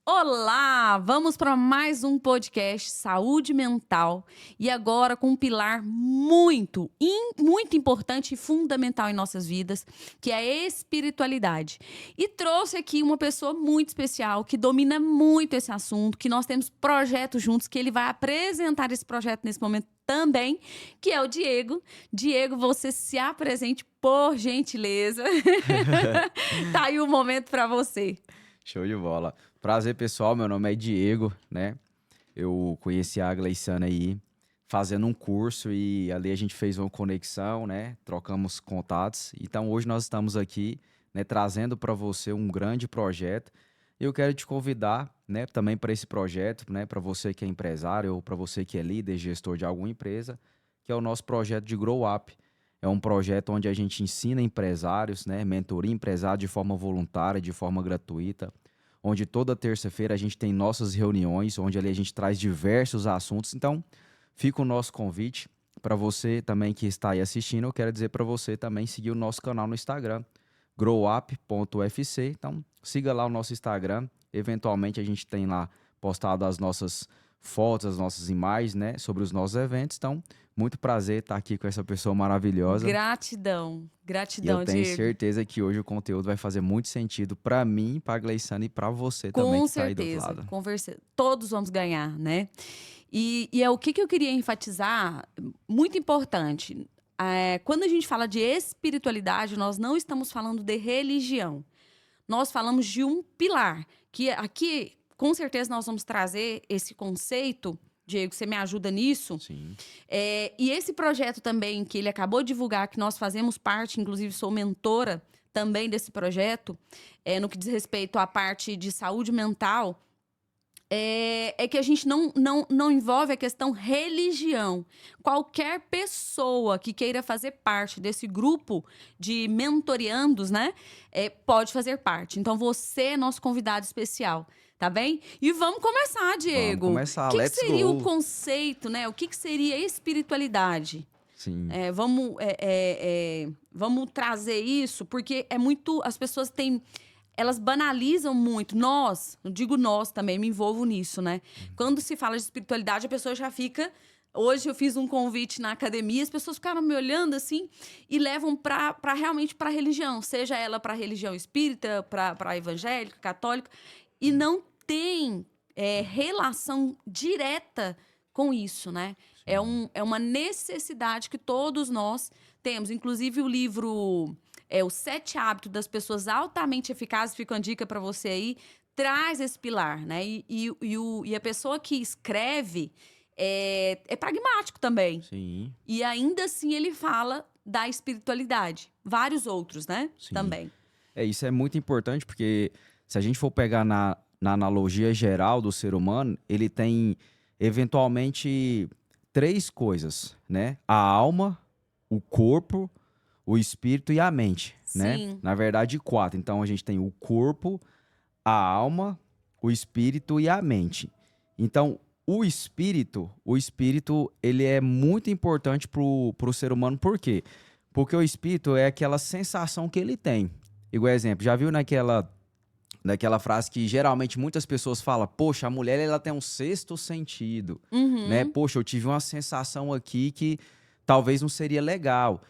Olá! Vamos para mais um podcast Saúde Mental e agora com um pilar muito importante e fundamental em nossas vidas, que é a espiritualidade. E trouxe aqui uma pessoa muito especial que domina muito esse assunto, que nós temos projetos juntos, que ele vai apresentar esse projeto nesse momento também, que é o Diego. Diego, você se apresente por gentileza. Tá aí o momento para você. Show de bola. Prazer, pessoal. Meu nome é Diego, né? Eu conheci a Gleiciana aí fazendo um curso e ali a gente fez uma conexão, né? Trocamos contatos. Então hoje nós estamos aqui, né, trazendo para você um grande projeto. Eu quero te convidar, né, também para esse projeto, né, para você que é empresário ou para você que é líder, gestor de alguma empresa, que é o nosso projeto de Grow Up. É um projeto onde a gente ensina empresários, né, mentoria empresário de forma voluntária, de forma gratuita, onde toda terça-feira a gente tem nossas reuniões, onde ali a gente traz diversos assuntos. Então, fica o nosso convite para você também que está aí assistindo. Eu quero dizer para você também seguir o nosso canal no Instagram, growup.ufc. Então, siga lá o nosso Instagram. Eventualmente a gente tem lá postado as nossas fotos, as nossas imagens, né, sobre os nossos eventos. Então, muito prazer estar aqui com essa pessoa maravilhosa. Gratidão, E eu gratidão, tenho Diego. certeza que hoje o conteúdo vai fazer muito sentido para mim, para a Gleiciana e para você também Com que está aí do outro certeza, lado. todos vamos ganhar, né? E é o que eu queria enfatizar, muito importante. Quando a gente fala de espiritualidade, nós não estamos falando de religião. Nós falamos de um pilar, que aqui, com certeza, nós vamos trazer esse conceito. Diego, você me ajuda nisso? Sim. E esse projeto também, que ele acabou de divulgar, que nós fazemos parte, inclusive sou mentora também desse projeto, no que diz respeito à parte de saúde mental, é que a gente não envolve a questão religião. Qualquer pessoa que queira fazer parte desse grupo de mentoreandos, né, pode fazer parte. Então, você é nosso convidado especial, tá bem? E vamos começar, Vamos Diego. O começar. que Let's seria o go. conceito, né? O que seria espiritualidade? Sim. Vamos trazer isso, porque é muito. As pessoas têm. Elas banalizam muito. Nós, eu digo nós também, me envolvo nisso, né? Quando se fala de espiritualidade, a pessoa já fica. Hoje eu fiz um convite na academia, as pessoas ficaram me olhando assim e levam para realmente para religião, seja ela para religião espírita, para evangélica, católica, e não tem relação direta com isso, né? Sim. É uma necessidade que todos nós temos. Inclusive, o livro Os Sete Hábitos das Pessoas Altamente Eficazes, fica uma dica para você aí, traz esse pilar, né? E a pessoa que escreve é pragmático também. Sim. E ainda assim ele fala da espiritualidade. Vários outros, né? Sim. Também. Isso é muito importante porque se a gente for pegar na analogia geral do ser humano, ele tem eventualmente três coisas, né? A alma, o corpo, o espírito e a mente, né? Sim, Na verdade, quatro. Então a gente tem o corpo, a alma, o espírito e a mente. Então, o espírito, ele é muito importante pro ser humano, por quê? Porque o espírito é aquela sensação que ele tem. Igual exemplo, já viu naquela frase que geralmente muitas pessoas falam, poxa, a mulher ela tem um sexto sentido, né? uhum, Poxa, eu tive uma sensação aqui que talvez não seria legal.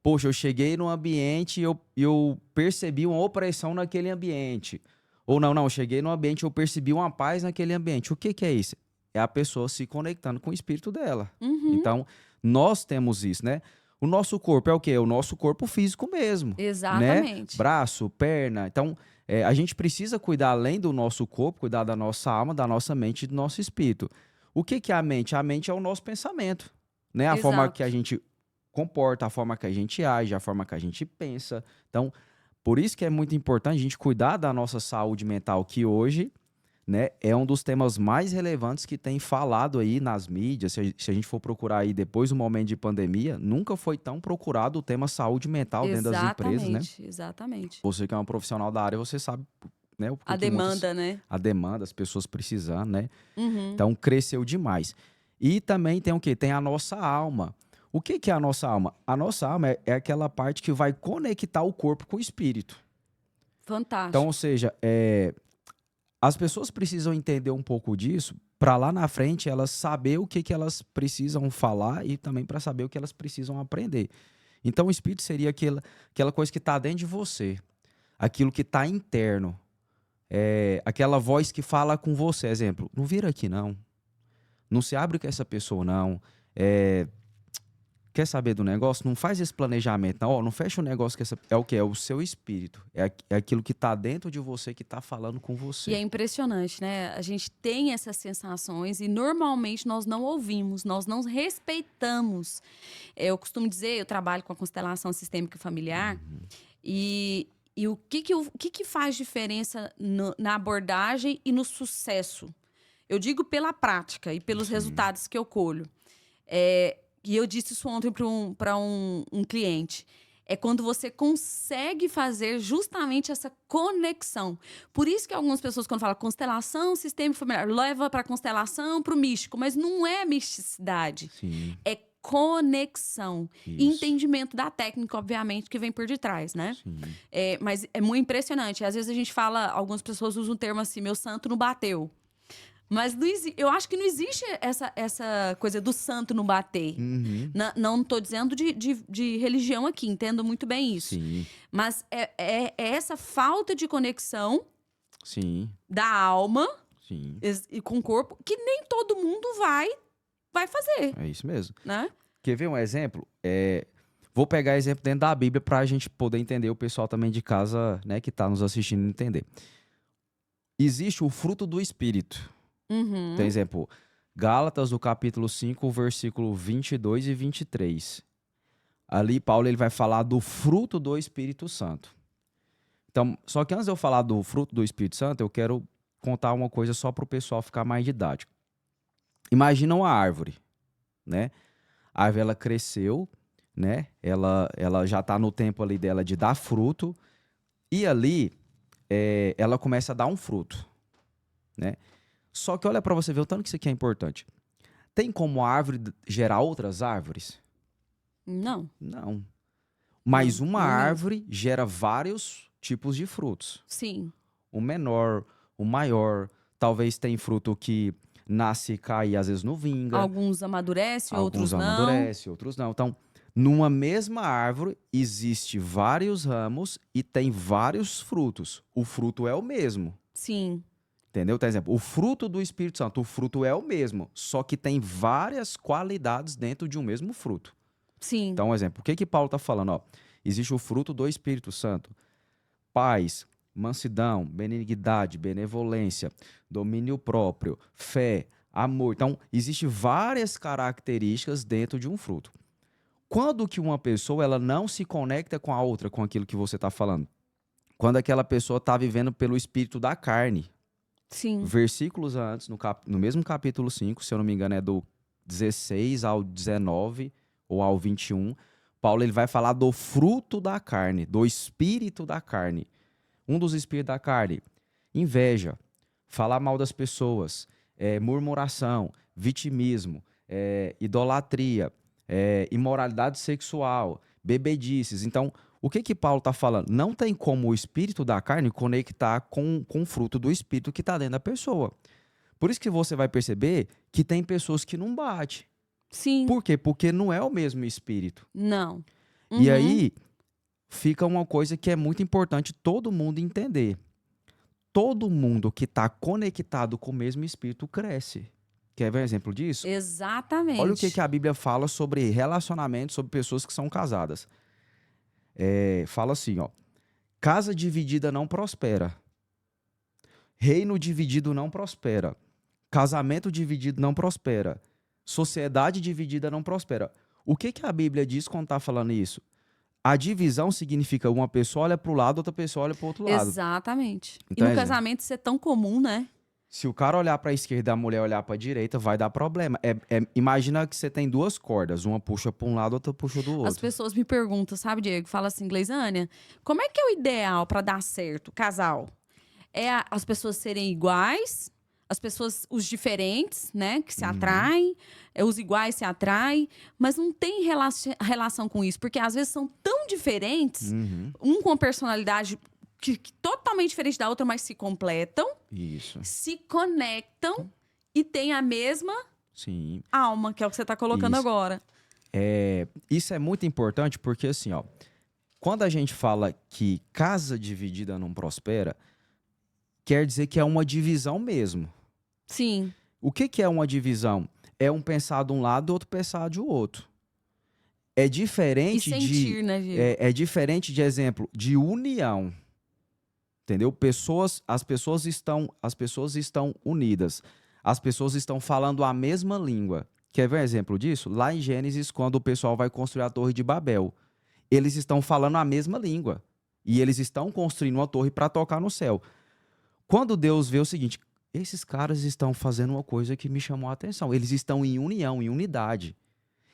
Poxa, eu cheguei num ambiente e eu percebi uma opressão naquele ambiente. Ou não, eu cheguei num ambiente e eu percebi uma paz naquele ambiente. O que que é isso? É a pessoa se conectando com o espírito dela. uhum. Então, nós temos isso, né? O nosso corpo é o quê? O nosso corpo físico mesmo, né? Exatamente. Braço, perna. Então, a gente precisa cuidar além do nosso corpo, cuidar da nossa alma, da nossa mente e do nosso espírito. O que que é a mente? A mente é o nosso pensamento, né? A forma que a Exato. gente comporta, a forma que a gente age, a forma que a gente pensa. Então, por isso que é muito importante a gente cuidar da nossa saúde mental, que hoje, né, é um dos temas mais relevantes que tem falado aí nas mídias. Se a gente for procurar aí depois do momento de pandemia, nunca foi tão procurado o tema saúde mental dentro das empresas, né? Exatamente. Exatamente. Você que é um profissional da área, você sabe, né, o A porquê que muitas demanda, né? a demanda, as pessoas precisando, né? Uhum. Então cresceu demais. E também tem o quê? Tem a nossa alma. O que que é a nossa alma? A nossa alma é aquela parte que vai conectar o corpo com o espírito. Então, ou Fantástico. seja, as pessoas precisam entender um pouco disso para lá na frente elas saber o que elas precisam falar e também para saber o que elas precisam aprender. Então, o espírito seria aquela coisa que está dentro de você, aquilo que está interno, aquela voz que fala com você. Exemplo, não vira aqui não, não se abre com essa pessoa não, quer saber do negócio? Não faz esse planejamento, não. Não fecha o negócio que é o que? É o seu espírito. É aquilo que está dentro de você que está falando com você. E é impressionante, né? A gente tem essas sensações e normalmente nós não ouvimos, nós não respeitamos. Eu costumo dizer, eu trabalho com a constelação sistêmica familiar e o que faz diferença na abordagem e no sucesso? Eu digo pela prática e pelos resultados que eu colho. E eu disse isso ontem para um cliente. É quando você consegue fazer justamente essa conexão. Por isso que algumas pessoas, quando falam constelação, sistema familiar, leva para constelação, para o místico. Mas não é misticidade. Sim. É conexão. E Isso. entendimento da técnica, obviamente, que vem por detrás, né? Sim. Mas é muito impressionante. Às vezes a gente fala, algumas pessoas usam um termo assim, meu santo não bateu. Mas eu acho que não existe essa coisa do santo não bater. Não estou dizendo de religião aqui, entendo muito bem isso. Sim. Mas é essa falta de conexão Sim. da alma Sim. e com o corpo que nem todo mundo vai fazer, É isso mesmo. né? Quer ver um exemplo? Vou pegar exemplo dentro da Bíblia para a gente poder entender, o pessoal também de casa, né, que está nos assistindo entender. Existe o fruto do Espírito. Tem exemplo, Gálatas, no capítulo 5, versículo 22 e 23. Ali, Paulo ele vai falar do fruto do Espírito Santo. Então, só que antes de eu falar do fruto do Espírito Santo, eu quero contar uma coisa só para o pessoal ficar mais didático. Imagina uma árvore, né? A árvore, ela cresceu, né? Ela já está no tempo ali dela de dar fruto. E ali, ela começa a dar um fruto, né? Só que olha para você ver o tanto que isso aqui é importante. Tem como a árvore gerar outras árvores? Não. Não. Mas Não, uma não mesmo. árvore gera vários tipos de frutos. Sim. O menor, o maior. Talvez tem fruto que nasce e cai e às vezes não vinga. Alguns amadurecem, outros Alguns não. amadurecem, outros não. Então, numa mesma árvore, existe vários ramos e tem vários frutos. O fruto é o mesmo. Sim. Entendeu? Por exemplo, o fruto do Espírito Santo, o fruto é o mesmo, só que tem várias qualidades dentro de um mesmo fruto. Sim. Então, um exemplo, o que Paulo está falando? Ó, existe o fruto do Espírito Santo: paz, mansidão, benignidade, benevolência, domínio próprio, fé, amor. Então, existem várias características dentro de um fruto. Quando que uma pessoa ela não se conecta com a outra, com aquilo que você está falando? Quando aquela pessoa está vivendo pelo espírito da carne. Sim. Versículos antes, no mesmo capítulo 5, se eu não me engano, é do 16 ao 19 ou ao 21, Paulo ele vai falar do fruto da carne, do espírito da carne. Um dos espíritos da carne: inveja, falar mal das pessoas, murmuração, vitimismo, idolatria, imoralidade sexual, bebedices. Então, o que Paulo está falando? Não tem como o espírito da carne conectar com o fruto do espírito que está dentro da pessoa. Por isso que você vai perceber que tem pessoas que não batem. Sim. Por quê? Porque não é o mesmo espírito. Não. E aí, fica uma coisa que é muito importante todo mundo entender. Todo mundo que está conectado com o mesmo espírito cresce. Quer ver um exemplo disso? Exatamente. Olha o que a Bíblia fala sobre relacionamento, sobre pessoas que são casadas. Fala assim, ó: casa dividida não prospera, reino dividido não prospera, casamento dividido não prospera, sociedade dividida não prospera. O que a Bíblia diz quando está falando isso? A divisão significa uma pessoa olha para o lado, outra pessoa olha para o outro lado. Exatamente. Então, e no casamento isso é tão comum, né? Se o cara olhar para a esquerda e a mulher olhar para a direita, vai dar problema. Imagina que você tem duas cordas, uma puxa para um lado, outra puxa do outro. As pessoas me perguntam, sabe, Diego? Fala assim, Gleisânia, como é que é o ideal para dar certo, casal? As pessoas serem iguais, as pessoas, os diferentes, né, que se atraem, os iguais se atraem, mas não tem relação com isso, porque às vezes são tão diferentes, um com a personalidade que totalmente diferente da outra, mas se completam, Isso. se conectam e têm a mesma Sim. alma, que é o que você está colocando Isso. agora. Isso é muito importante porque, assim, ó, quando a gente fala que casa dividida não prospera, quer dizer que é uma divisão mesmo. Sim. O que é uma divisão? É um pensar de um lado e outro pensar de outro. É E diferente sentir, né, Diego? é diferente de exemplo de união, entendeu? As pessoas estão unidas. As pessoas estão falando a mesma língua. Quer ver um exemplo disso? Lá em Gênesis, quando o pessoal vai construir a Torre de Babel, eles estão falando a mesma língua e eles estão construindo uma torre para tocar no céu. Quando Deus vê o seguinte, esses caras estão fazendo uma coisa que me chamou a atenção. Eles estão em união, em unidade.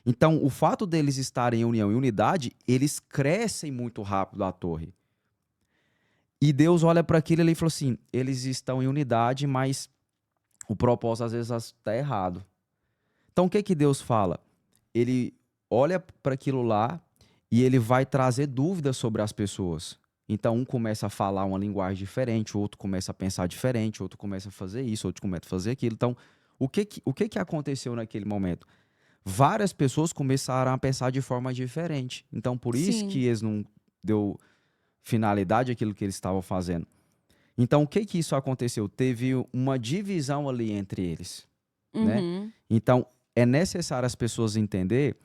Então, o fato deles estarem em união e unidade, eles crescem muito rápido a torre. E Deus olha para aquilo e ele falou assim: eles estão em unidade, mas o propósito às vezes está errado. Então, o que que Deus fala? Ele olha para aquilo lá e ele vai trazer dúvidas sobre as pessoas. Então, um começa a falar uma linguagem diferente, o outro começa a pensar diferente, o outro começa a fazer isso, o outro começa a fazer aquilo. Então, o que que aconteceu naquele momento? Várias pessoas começaram a pensar de forma diferente. Então, por isso Sim. que eles não deu finalidade àquilo que eles estavam fazendo. Então, o que que isso aconteceu? Teve uma divisão ali entre eles, né? Uhum. Então, é necessário as pessoas entender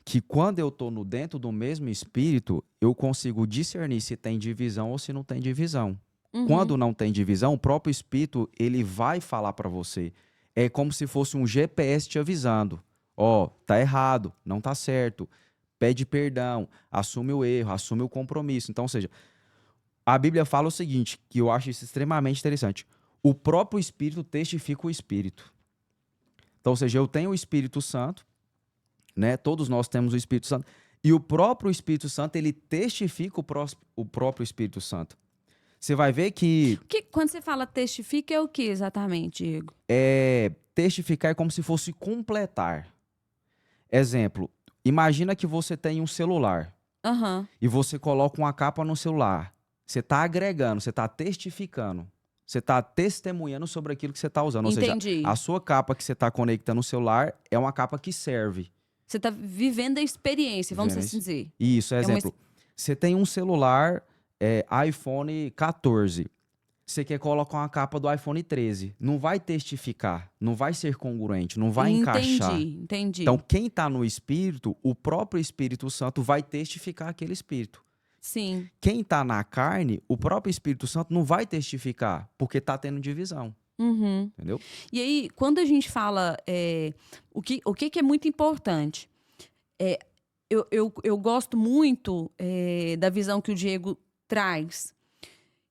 que quando eu estou dentro do mesmo espírito, eu consigo discernir se tem divisão ou se não tem divisão. Uhum. Quando não tem divisão, o próprio espírito ele vai falar para você. É como se fosse um GPS te avisando. Ó, tá errado, não tá certo. Pede perdão, assume o erro, assume o compromisso. Então, ou seja, a Bíblia fala o seguinte, que eu acho isso extremamente interessante. O próprio Espírito testifica o Espírito. Então, ou seja, eu tenho o Espírito Santo, né? Todos nós temos o Espírito Santo. E o próprio Espírito Santo, ele testifica o próprio Espírito Santo. Você vai ver que Quando você fala testifica, é o que exatamente, Diego? testificar é como se fosse completar. Exemplo, imagina que você tem um celular Aham. e você coloca uma capa no celular. Você está agregando, você está testificando. Você está testemunhando sobre aquilo que você está usando. Ou seja, Entendi. a sua capa que você está conectando no celular é uma capa que serve. Você está vivendo a experiência, vamos Vivendo assim dizer. Isso, uma exemplo. Você tem um celular iPhone 14. Você quer colocar uma capa do iPhone 13. Não vai testificar, não vai ser congruente, não vai encaixar. Entendi. Então, quem está no Espírito, o próprio Espírito Santo vai testificar aquele Espírito. Sim. Quem está na carne, o próprio Espírito Santo não vai testificar, porque está tendo divisão. Uhum. Entendeu? E aí, quando a gente fala o que é muito importante, eu gosto muito da visão que o Diego traz.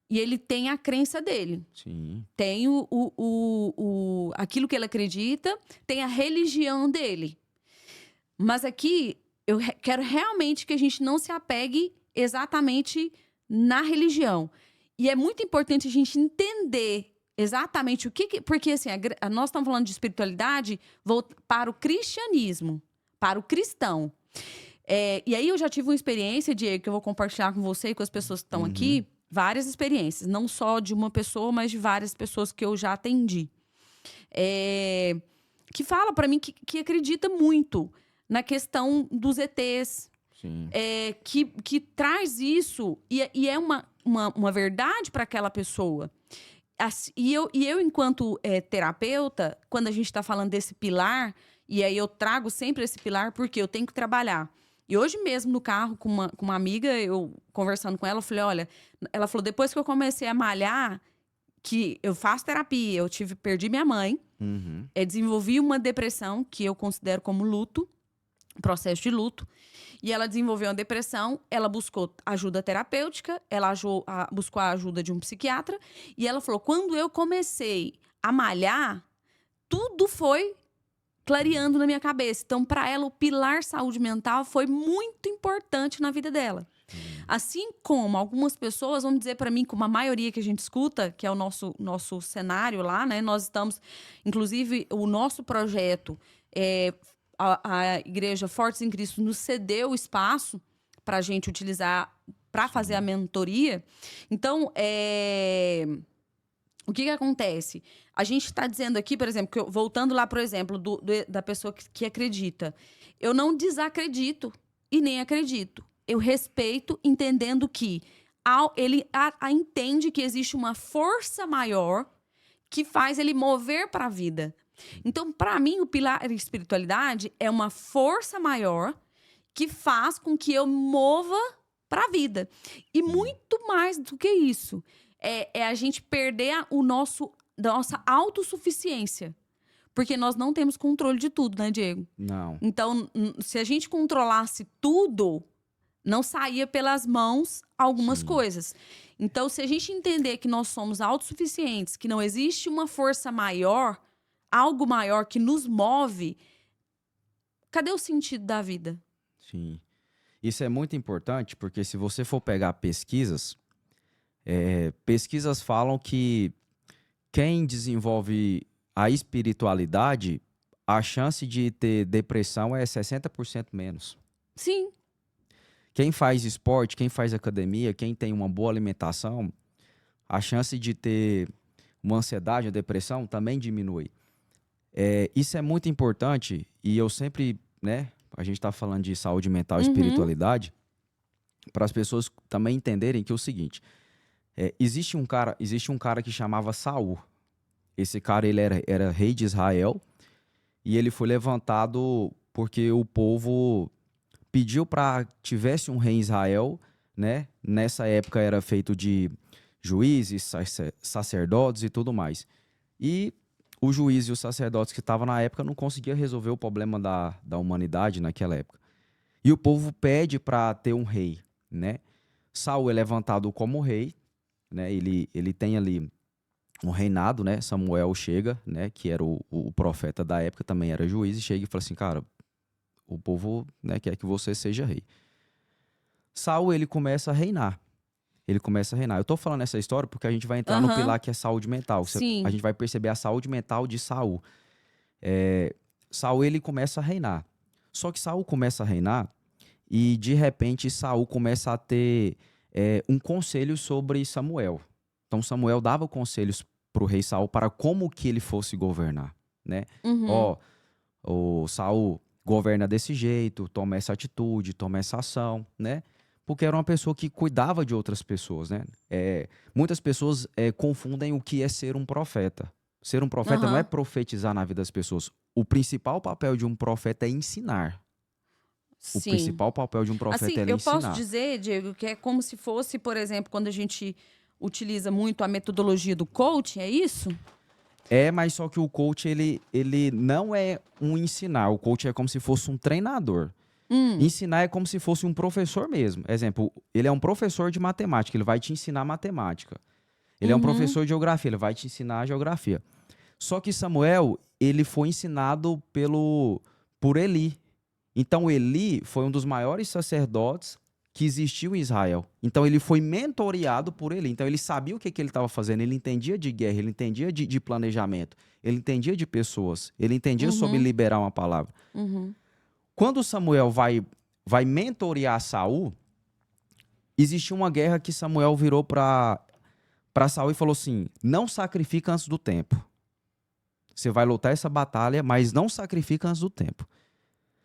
E ele tem a crença dele. Sim. Tem aquilo que ele acredita, tem a religião dele. Mas aqui, eu quero realmente que a gente não se apegue exatamente na religião. E é muito importante a gente entender exatamente o que... Porque, assim, nós estamos falando de espiritualidade para o cristianismo, para o cristão. E aí eu já tive uma experiência, Diego, que eu vou compartilhar com você e com as pessoas que estão aqui. Várias experiências, não só de uma pessoa, mas de várias pessoas que eu já atendi. Que fala para mim que acredita muito na questão dos ETs. Sim. Que traz isso e é uma verdade para aquela pessoa. E eu enquanto terapeuta, quando a gente está falando desse pilar, e aí eu trago sempre esse pilar porque eu tenho que trabalhar. E hoje mesmo no carro com uma amiga, eu conversando com ela, eu falei, olha... Ela falou, depois que eu comecei a malhar, que eu faço terapia, perdi minha mãe, desenvolvi uma depressão, que eu considero como luto, processo de luto. E ela desenvolveu uma depressão, ela buscou ajuda terapêutica, ela buscou a ajuda de um psiquiatra. E ela falou, quando eu comecei a malhar, tudo foi clareando na minha cabeça. Então, para ela, o pilar saúde mental foi muito importante na vida dela. Assim como algumas pessoas vão dizer para mim, como a maioria que a gente escuta, que é o nosso cenário lá, né? Nós estamos, inclusive, o nosso projeto, a Igreja Fortes em Cristo nos cedeu o espaço para a gente utilizar para fazer a mentoria. Então, o que acontece? A gente está dizendo aqui, por exemplo, voltando lá, por exemplo, da pessoa que acredita. Eu não desacredito e nem acredito. Eu respeito, entendendo que ele entende que existe uma força maior que faz ele mover para a vida. Então, para mim, o pilar espiritualidade é uma força maior que faz com que eu mova para a vida. E muito mais do que isso, é a gente perder da nossa autossuficiência. Porque nós não temos controle de tudo, né, Diego? Não. Então, se a gente controlasse tudo, não saía pelas mãos algumas coisas. Então, se a gente entender que nós somos autossuficientes, que não existe uma força maior, algo maior que nos move, cadê o sentido da vida? Sim. Isso é muito importante, porque se você for pegar pesquisas, pesquisas falam que quem desenvolve a espiritualidade, a chance de ter depressão é 60% menos. Sim. Quem faz esporte, quem faz academia, quem tem uma boa alimentação, a chance de ter uma ansiedade, uma depressão também diminui. Isso é muito importante e eu sempre, né, a gente está falando de saúde mental e espiritualidade, para as pessoas também entenderem que é o seguinte, existe um cara que chamava Saul. Esse cara, ele era rei de Israel e ele foi levantado porque o povo pediu para tivesse um rei em Israel, né? Nessa época era feito de juízes, sacerdotes e tudo mais. E os juízes e os sacerdotes que estavam na época não conseguiam resolver o problema da humanidade naquela época. E o povo pede para ter um rei, né? Saul é levantado como rei, né? Ele tem ali um reinado, né? Samuel chega, né? Que era o profeta da época, também era juiz, e chega e fala assim, cara, o povo, né, quer que você seja rei. Saul, ele começa a reinar. Eu tô falando essa história porque a gente vai entrar no pilar que é saúde mental. A gente vai perceber a saúde mental de Saul. Saul, ele começa a reinar. Só que Saul começa a reinar e, de repente, Saul começa a ter um conselho sobre Samuel. Então, Samuel dava conselhos para o rei Saul para como que ele fosse governar, né? O Saul governa desse jeito, toma essa atitude, toma essa ação, né? Porque era uma pessoa que cuidava de outras pessoas, né? Muitas pessoas confundem o que é ser um profeta. Ser um profeta não é profetizar na vida das pessoas. O principal papel de um profeta é ensinar. Sim. O principal papel de um profeta é ensinar. Eu posso dizer, Diego, que é como se fosse, por exemplo, quando a gente utiliza muito a metodologia do coaching, é isso? Mas só que o coach, ele não é um ensinar. O coach é como se fosse um treinador. Ensinar é como se fosse um professor mesmo. Exemplo, ele é um professor de matemática, ele vai te ensinar matemática. Ele é um professor de geografia, ele vai te ensinar a geografia. Só que Samuel, ele foi ensinado por Eli. Então, Eli foi um dos maiores sacerdotes que existiu em Israel. Então, ele foi mentoreado por Eli. Então, ele sabia o que ele estava fazendo. Ele entendia de guerra, ele entendia de planejamento, ele entendia de pessoas, ele entendia sobre liberar uma palavra. Quando Samuel vai mentorear Saul, existiu uma guerra que Samuel virou para Saul e falou assim, não sacrifica antes do tempo. Você vai lutar essa batalha, mas não sacrifica antes do tempo.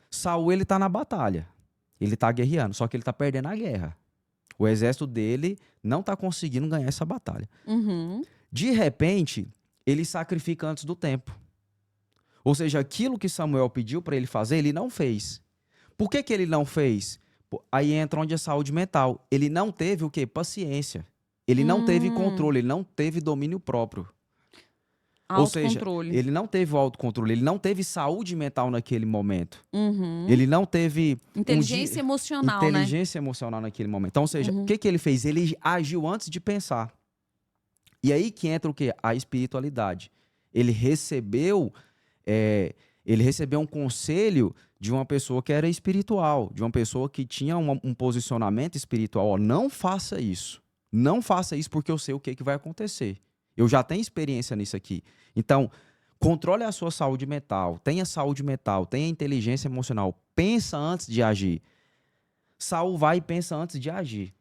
Saul, ele tá na batalha. Ele tá guerreando, só que ele tá perdendo a guerra. O exército dele não tá conseguindo ganhar essa batalha. De repente, ele sacrifica antes do tempo. Ou seja, aquilo que Samuel pediu para ele fazer, ele não fez. Por que ele não fez? Aí entra onde é saúde mental. Ele não teve o quê? Paciência. Ele não teve controle, ele não teve domínio próprio. Ou seja, ele não teve o autocontrole, ele não teve saúde mental naquele momento. Ele não teve... Inteligência emocional, inteligência emocional naquele momento. Então, ou seja, o que ele fez? Ele agiu antes de pensar. E aí que entra o quê? A espiritualidade. Ele recebeu um conselho de uma pessoa que era espiritual, de uma pessoa que tinha um posicionamento espiritual. Ó, não faça isso. Não faça isso porque eu sei o que vai acontecer. Eu já tenho experiência nisso aqui. Então, controle a sua saúde mental, tenha saúde mental, tenha inteligência emocional. Pensa antes de agir. Saul vai e pensa antes de agir.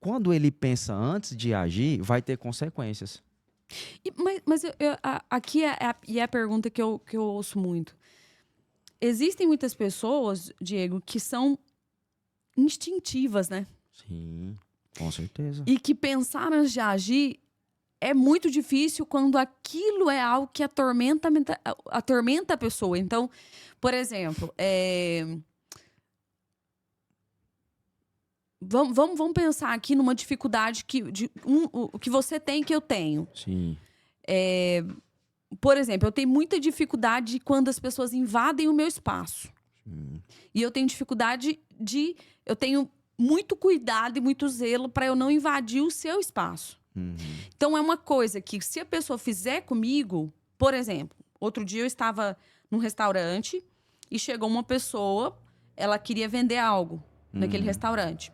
quando ele pensa antes de agir, vai ter consequências. Aqui é a pergunta que eu ouço muito. Existem muitas pessoas, Diego, que são instintivas, né? Sim, com certeza. E que pensar antes de agir é muito difícil quando aquilo é algo que atormenta a pessoa. Então, por exemplo, vamos pensar aqui numa dificuldade que você tem, que eu tenho. Sim. Por exemplo, eu tenho muita dificuldade quando as pessoas invadem o meu espaço. E eu tenho dificuldade eu tenho muito cuidado e muito zelo para eu não invadir o seu espaço. Então, é uma coisa que, se a pessoa fizer comigo... Por exemplo, outro dia eu estava num restaurante e chegou uma pessoa, ela queria vender algo naquele restaurante.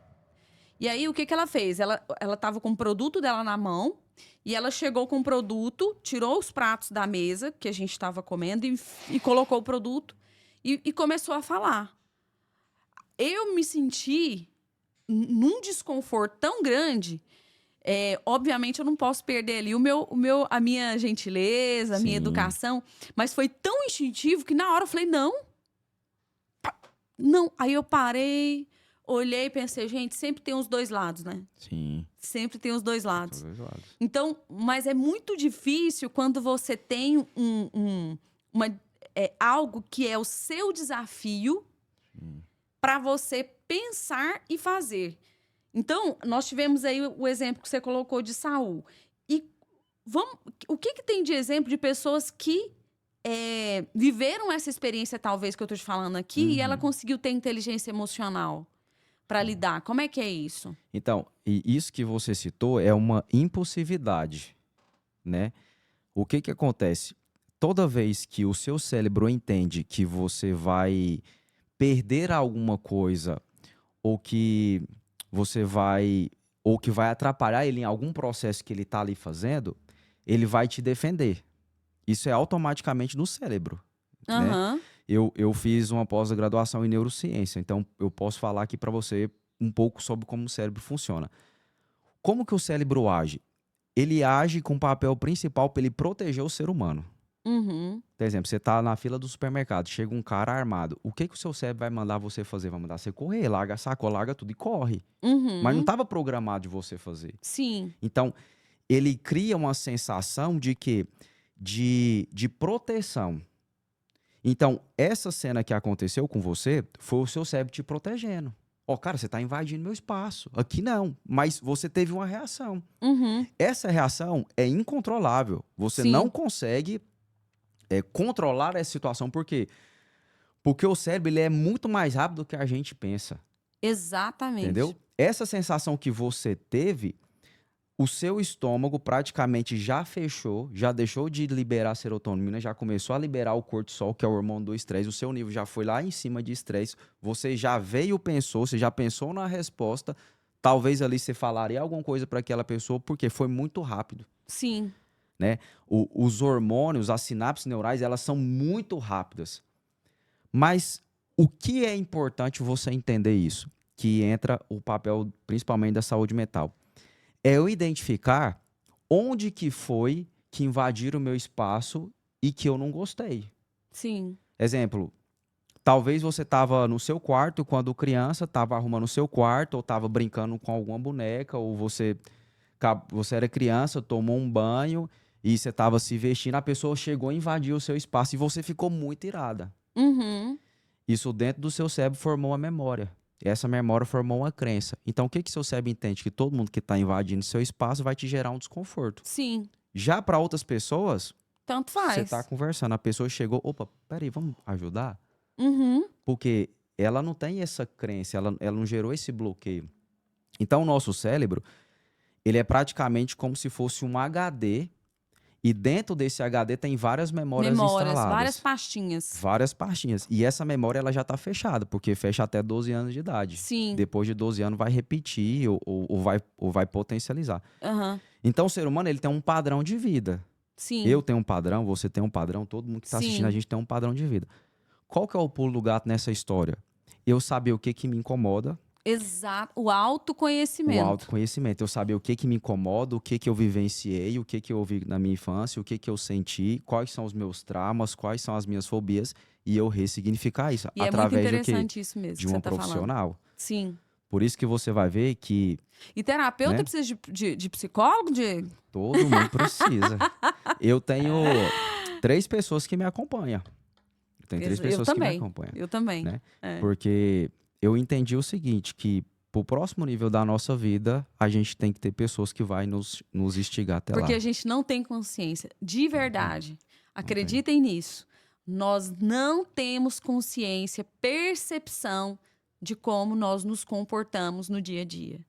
E aí, o que ela fez? Ela estava com o produto dela na mão e ela chegou com o produto, tirou os pratos da mesa que a gente estava comendo e colocou o produto e começou a falar. Eu me senti num desconforto tão grande. Obviamente, eu não posso perder ali a minha gentileza, a minha educação, mas foi tão instintivo que na hora eu falei, não. Aí eu parei, olhei e pensei, gente, sempre tem os dois lados, né? Sim. Sempre tem os dois lados. Os dois lados. Então, mas é muito difícil quando você tem algo que é o seu desafio para você pensar e fazer. Então, nós tivemos aí o exemplo que você colocou de Saul. E o que tem de exemplo de pessoas que viveram essa experiência, talvez, que eu estou te falando aqui, e ela conseguiu ter inteligência emocional para lidar? Como é que é isso? Então, e isso que você citou é uma impulsividade, né? O que acontece? Toda vez que o seu cérebro entende que você vai perder alguma coisa ou que vai atrapalhar ele em algum processo que ele está ali fazendo, ele vai te defender. Isso é automaticamente no cérebro, né? Eu fiz uma pós-graduação em neurociência, então eu posso falar aqui para você um pouco sobre como o cérebro funciona. Como que o cérebro age? Ele age com o papel principal para ele proteger o ser humano. Por exemplo, você está na fila do supermercado, chega um cara armado. O que o seu cérebro vai mandar você fazer? Vai mandar você correr, larga a sacola, larga tudo e corre. Mas não estava programado de você fazer. Sim. Então, ele cria uma sensação de quê? De proteção. Então, essa cena que aconteceu com você foi o seu cérebro te protegendo. Cara, você está invadindo meu espaço. Aqui não. Mas você teve uma reação. Essa reação é incontrolável. Você não consegue controlar essa situação. Por quê? Porque o cérebro ele é muito mais rápido do que a gente pensa. Exatamente. Entendeu? Essa sensação que você teve, o seu estômago praticamente já fechou, já deixou de liberar serotonina, já começou a liberar o cortisol, que é o hormônio do estresse. O seu nível já foi lá em cima de estresse. Você já você já pensou na resposta. Talvez ali você falaria alguma coisa para aquela pessoa, porque foi muito rápido. Sim. Né? Os hormônios, as sinapses neurais, elas são muito rápidas. Mas o que é importante você entender isso? Que entra o papel principalmente da saúde mental. É eu identificar onde que foi que invadiram o meu espaço e que eu não gostei. Sim. Exemplo, talvez você estava no seu quarto quando criança, estava arrumando o seu quarto, ou estava brincando com alguma boneca, ou você era criança, tomou um banho e você estava se vestindo, a pessoa chegou e invadiu o seu espaço e você ficou muito irada. Isso dentro do seu cérebro formou uma memória. Essa memória formou uma crença. Então, o que seu cérebro entende? Que todo mundo que está invadindo seu espaço vai te gerar um desconforto. Sim. Já para outras pessoas, tanto faz. Você está conversando, a pessoa chegou, opa, peraí, vamos ajudar? Porque ela não tem essa crença, ela não gerou esse bloqueio. Então, o nosso cérebro, ele é praticamente como se fosse um HD, e dentro desse HD tem várias memórias instaladas. Várias pastinhas. Várias pastinhas. E essa memória ela já está fechada, porque fecha até 12 anos de idade. Sim. Depois de 12 anos vai repetir ou vai potencializar. Então, o ser humano ele tem um padrão de vida. Sim. Eu tenho um padrão, você tem um padrão, todo mundo que está assistindo a gente tem um padrão de vida. Qual que é o pulo do gato nessa história? Eu saber o que me incomoda, Exato. O O autoconhecimento. autoconhecimento. Eu saber o que que me incomoda, o que que eu vivenciei, o que que eu vi na minha infância, o que que eu senti, quais são os meus traumas, quais são as minhas fobias, e eu ressignificar isso E é muito através do quê? interessante isso mesmo De que você uma tá falando. profissional. Sim. Por isso que você vai ver que, E terapeuta né, precisa de psicólogo, Diego? todo mundo precisa. Eu tenho 3 pessoas que me acompanham. Eu tenho 3 Eu pessoas que me também. acompanham, Eu também. né? É. Porque eu entendi o seguinte, que pro próximo nível da nossa vida, a gente tem que ter pessoas que vai nos instigar até Porque lá. a gente não tem consciência. De verdade. tem. Acreditem nisso. Nós não temos consciência, percepção de como nós nos comportamos no dia a dia.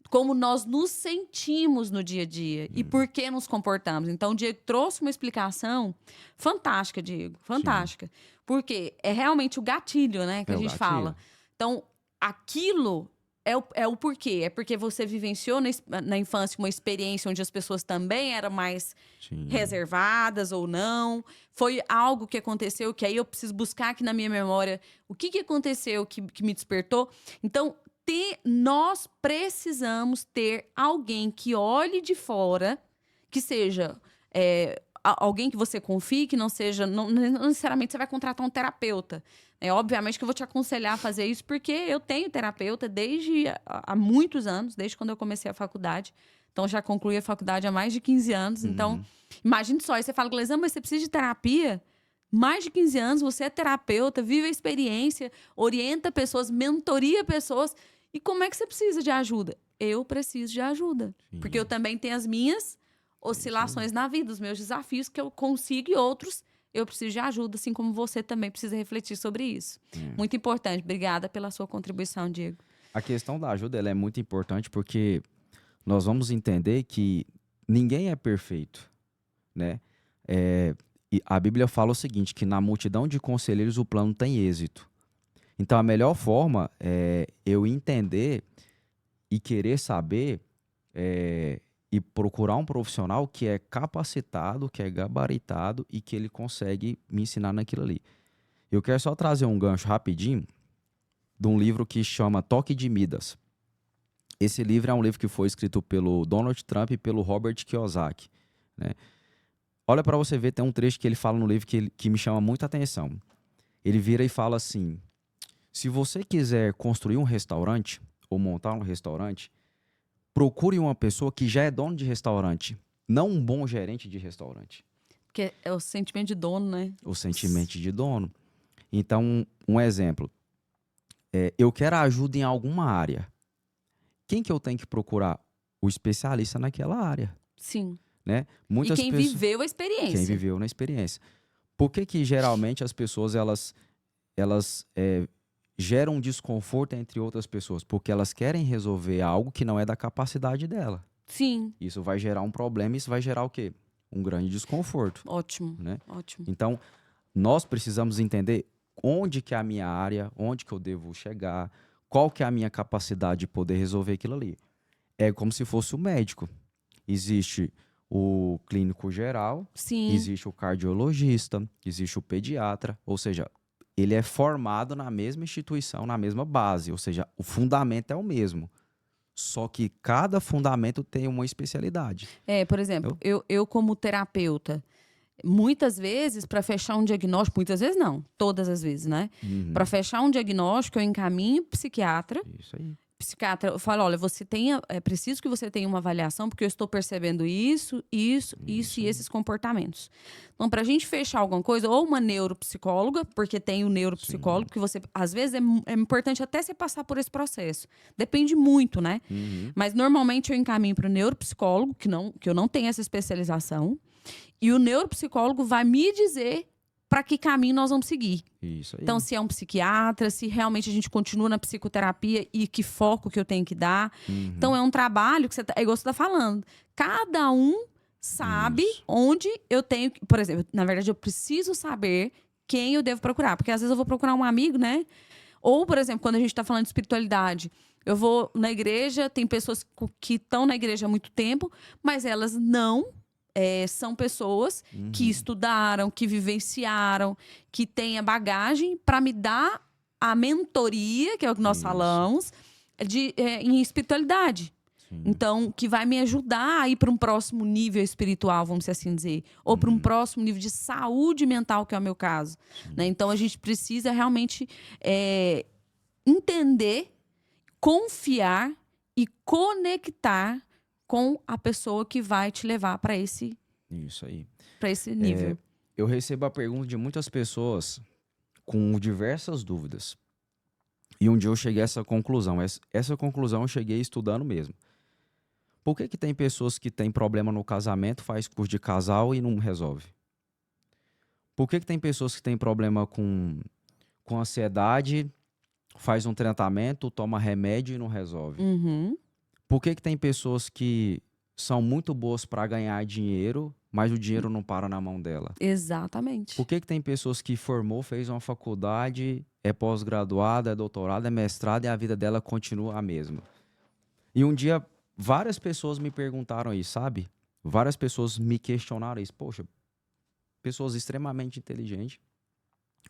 Como nós nos sentimos no dia a dia e por que nos comportamos. Então, o Diego trouxe uma explicação fantástica, Diego. Fantástica. Porque é realmente o gatilho, né, que É a o gente gatilho. fala. Então, aquilo é o porquê. É porque você vivenciou na infância uma experiência onde as pessoas também eram mais Sim. reservadas ou não. Foi algo que aconteceu que aí eu preciso buscar aqui na minha memória o que aconteceu que me despertou. Então, nós precisamos ter alguém que olhe de fora, que seja alguém que você confie, que não seja... Não necessariamente você vai contratar um terapeuta. Obviamente que eu vou te aconselhar a fazer isso, porque eu tenho terapeuta desde há muitos anos, desde quando eu comecei a faculdade. Então, já concluí a faculdade há mais de 15 anos. Então, imagine só, aí você fala, Gleison, mas você precisa de terapia? Mais de 15 anos, você é terapeuta, vive a experiência, orienta pessoas, mentoria pessoas. E como é que você precisa de ajuda? Eu preciso de ajuda. Sim. Porque eu também tenho as minhas oscilações na vida, os meus desafios que eu consigo e outros eu preciso de ajuda, assim como você também precisa refletir sobre isso. Muito importante. Obrigada pela sua contribuição, Diego. A questão da ajuda ela é muito importante porque nós vamos entender que ninguém é perfeito, né? E a Bíblia fala o seguinte, que na multidão de conselheiros o plano tem êxito. Então, a melhor forma é eu entender e querer saber e procurar um profissional que é capacitado, que é gabaritado e que ele consegue me ensinar naquilo ali. Eu quero só trazer um gancho rapidinho de um livro que chama Toque de Midas. Esse livro é um livro que foi escrito pelo Donald Trump e pelo Robert Kiyosaki, né? Olha para você ver, tem um trecho que ele fala no livro que me chama muita atenção. Ele vira e fala assim: se você quiser construir um restaurante ou montar um restaurante, procure uma pessoa que já é dono de restaurante, não um bom gerente de restaurante. Porque é o sentimento de dono, né? O sentimento de dono. Então, um exemplo. Eu quero ajuda em alguma área. Quem que eu tenho que procurar? O especialista naquela área. Sim. Né? E quem viveu a experiência. Quem viveu na experiência. Por que geralmente as pessoas elas geram um desconforto entre outras pessoas? Porque elas querem resolver algo que não é da capacidade dela. Sim. Isso vai gerar um problema e isso vai gerar o quê? Um grande desconforto. Ótimo, né? ótimo. Então, nós precisamos entender onde que é a minha área, onde que eu devo chegar, qual que é a minha capacidade de poder resolver aquilo ali. É como se fosse o médico. Existe o clínico geral, Sim. existe o cardiologista, existe o pediatra, ou seja, ele é formado na mesma instituição, na mesma base, ou seja, o fundamento é o mesmo. Só que cada fundamento tem uma especialidade. Por exemplo, eu como terapeuta, muitas vezes, para fechar um diagnóstico, muitas vezes não, todas as vezes, né? Para fechar um diagnóstico, eu encaminho psiquiatra. Isso aí. Psiquiatra, eu falo, olha, é preciso que você tenha uma avaliação, porque eu estou percebendo isso e esses comportamentos. Então, para a gente fechar alguma coisa, ou uma neuropsicóloga, porque tem o neuropsicólogo, que você, às vezes, é importante até você passar por esse processo. Depende muito, né? Mas, normalmente, eu encaminho para o neuropsicólogo, que eu não tenho essa especialização, e o neuropsicólogo vai me dizer para que caminho nós vamos seguir. Isso aí. Então, se é um psiquiatra, se realmente a gente continua na psicoterapia e que foco que eu tenho que dar. Então, é um trabalho que é igual você está falando. Cada um sabe onde eu tenho... Por exemplo, na verdade, eu preciso saber quem eu devo procurar. Porque, às vezes, eu vou procurar um amigo, né? Ou, por exemplo, quando a gente está falando de espiritualidade, eu vou na igreja, tem pessoas que estão na igreja há muito tempo, mas elas não... são pessoas que estudaram, que vivenciaram, que têm a bagagem para me dar a mentoria, que é o que nós falamos, em espiritualidade. Sim. Então, que vai me ajudar a ir para um próximo nível espiritual, vamos assim dizer. Ou para um próximo nível de saúde mental, que é o meu caso. Né? Então, a gente precisa realmente entender, confiar e conectar com a pessoa que vai te levar para esse Isso aí. nível. Eu recebo a pergunta de muitas pessoas com diversas dúvidas. E um dia eu cheguei a essa conclusão. Essa conclusão eu cheguei estudando mesmo. Por que tem pessoas que têm problema no casamento, faz curso de casal e não resolve? Por que tem pessoas que têm problema com ansiedade, faz um tratamento, toma remédio e não resolve? Uhum. Por que tem pessoas que são muito boas para ganhar dinheiro, mas o dinheiro não para na mão dela? Exatamente. Por que tem pessoas que formou, fez uma faculdade, é pós-graduada, é doutorada, é mestrada e a vida dela continua a mesma? E um dia, várias pessoas me perguntaram isso, sabe? Várias pessoas me questionaram isso. Poxa, pessoas extremamente inteligentes.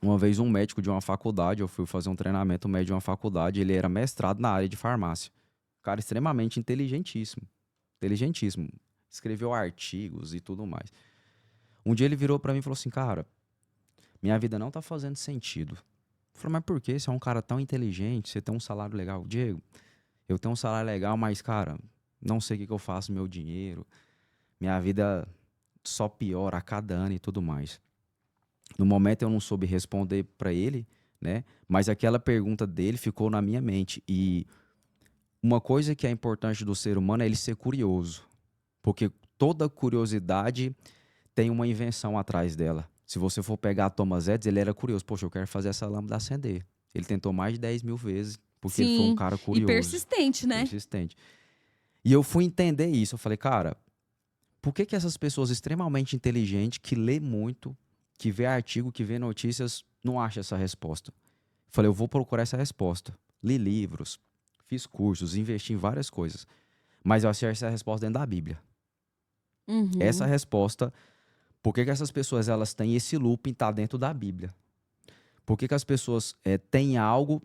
Uma vez um médico de uma faculdade, eu fui fazer um treinamento, um médico de uma faculdade, ele era mestrado na área de farmácia. Cara extremamente inteligentíssimo. Inteligentíssimo. Escreveu artigos e tudo mais. Um dia ele virou pra mim e falou assim, cara, minha vida não tá fazendo sentido. Eu falei, mas por quê? Você é um cara tão inteligente, você tem um salário legal. Diego, eu tenho um salário legal, mas, cara, não sei o que eu faço com meu dinheiro. Minha vida só piora a cada ano e tudo mais. No momento eu não soube responder pra ele, né? Mas aquela pergunta dele ficou na minha mente. E uma coisa que é importante do ser humano é ele ser curioso. Porque toda curiosidade tem uma invenção atrás dela. Se você for pegar Thomas Edison, ele era curioso. Poxa, eu quero fazer essa lâmpada acender. Ele tentou mais de 10.000 vezes, porque ele foi um cara curioso. E persistente, né? Persistente. E eu fui entender isso. Eu falei, cara, por que essas pessoas extremamente inteligentes, que lê muito, que vê artigo, que vê notícias, não acham essa resposta? Eu falei, eu vou procurar essa resposta. Li livros, fiz cursos, investi em várias coisas. Mas eu achei essa resposta dentro da Bíblia. Uhum. Essa resposta, por que essas pessoas elas têm esse looping, tá dentro da Bíblia? Por que as pessoas têm algo,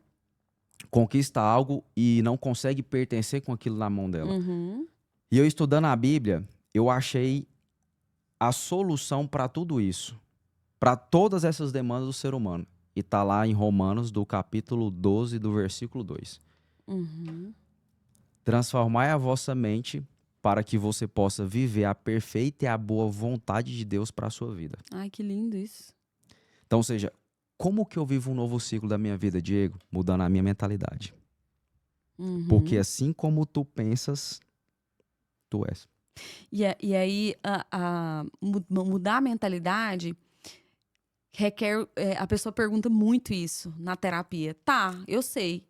conquistam algo e não conseguem pertencer com aquilo na mão dela? Uhum. E eu estudando a Bíblia, eu achei a solução para tudo isso, para todas essas demandas do ser humano. E tá lá em Romanos, do capítulo 12, do versículo 2. Uhum. Transformai a vossa mente para que você possa viver a perfeita e a boa vontade de Deus para a sua vida. Ai, que lindo isso. Então, ou seja, como que eu vivo um novo ciclo da minha vida, Diego? Mudando a minha mentalidade. Uhum. Porque assim como tu pensas, tu és. E aí, mudar a mentalidade requer... a pessoa pergunta muito isso na terapia. Tá, eu sei.